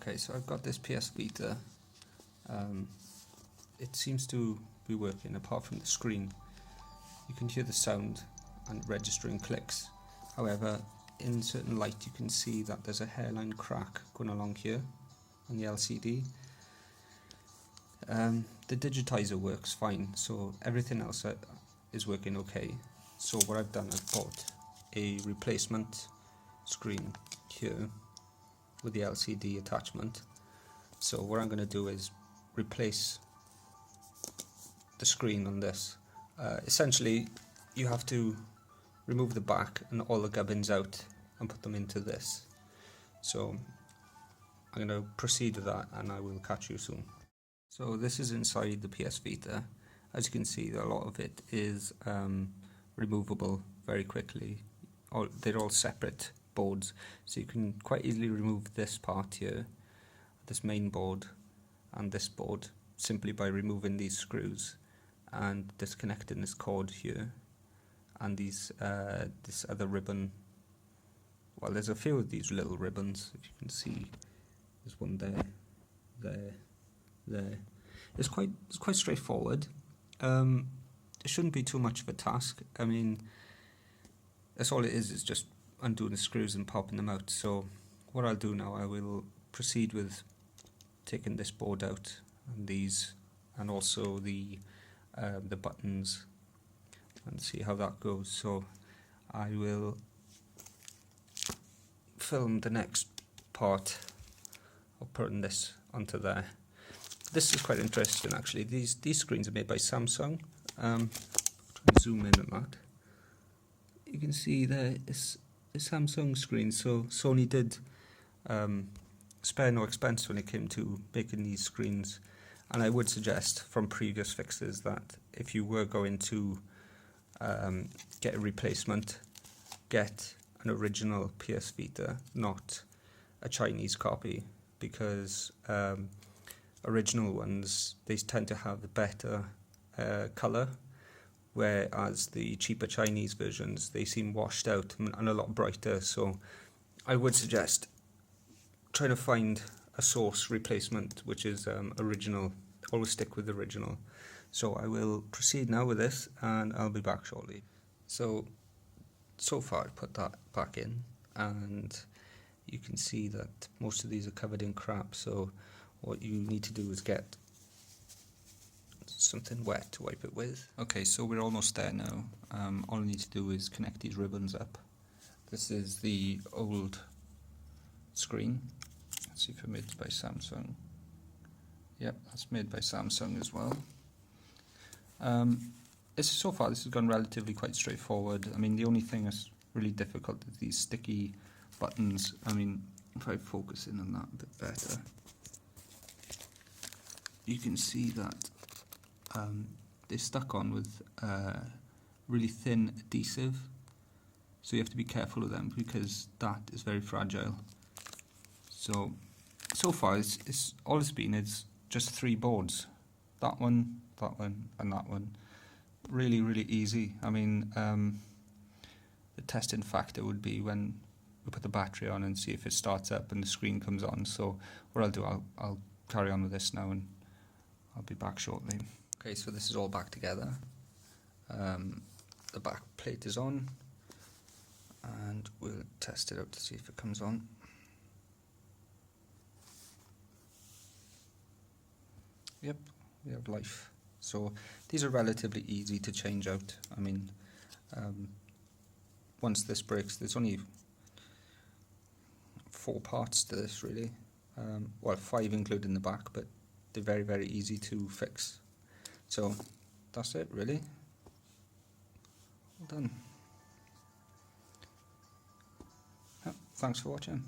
Okay, so I've got this PsVita. It seems to be working apart from the screen. You can hear the sound and registering clicks. However, in certain light you can see that there's a hairline crack going along here on the LCD. The digitizer works fine, so everything else is working okay. So what I've done, I've bought a replacement screen here with the LCD attachment. So what I'm going to do is replace the screen on this. Essentially, you have to remove the back and all the gubbins out and put them into this. So I'm going to proceed with that and I will catch you soon. So this is inside the PsVita. As you can see, a lot of it is removable very quickly. They're all separate boards, so you can quite easily remove this part here, this main board and this board, simply by removing these screws and disconnecting this cord here and these this other ribbon. Well, there's a few of these little ribbons, if you can see. There's one there. It's quite straightforward. It shouldn't be too much of a task. I mean, that's all it is just undoing the screws and popping them out. So what I'll do now, I will proceed with taking this board out and these, and also the buttons, and see how that goes. So I will film the next part of putting this onto there. This is quite interesting actually. These screens are made by Samsung. Try and zoom in on that. You can see there is a Samsung screen, so Sony did spare no expense when it came to making these screens. And I would suggest from previous fixes that if you were going to get a replacement, get an original PsVita, not a Chinese copy, because original ones, they tend to have a better colour, whereas the cheaper Chinese versions, they seem washed out and a lot brighter. So I would suggest trying to find a source replacement which is original. Always stick with the original. So I will proceed now with this and I'll be back shortly. So far I put that back in and you can see that most of these are covered in crap, so what you need to do is get something wet to wipe it with. Okay, so we're almost there now. All I need to do is connect these ribbons up. This is the old screen. Let's see if it's made by Samsung. Yep, that's made by Samsung as well. So far this has gone relatively quite straightforward. I mean, the only thing that's really difficult is these sticky buttons. I mean, if I focus in on that a bit better, you can see that they're stuck on with really thin adhesive, so you have to be careful of them because that is very fragile. So far it's all it's been is just 3 boards, that one and that one. Really easy. I mean, the testing factor would be when we put the battery on and see if it starts up and the screen comes on. So what I'll do, I'll carry on with this now and I'll be back shortly. Okay, so this is all back together. The back plate is on and we'll test it out to see if it comes on. Yep, we have life. So these are relatively easy to change out. I mean, once this breaks, there's only 4 parts to this really. Well, 5 including the back, but they're very easy to fix. So that's it really. All done. Yep, thanks for watching.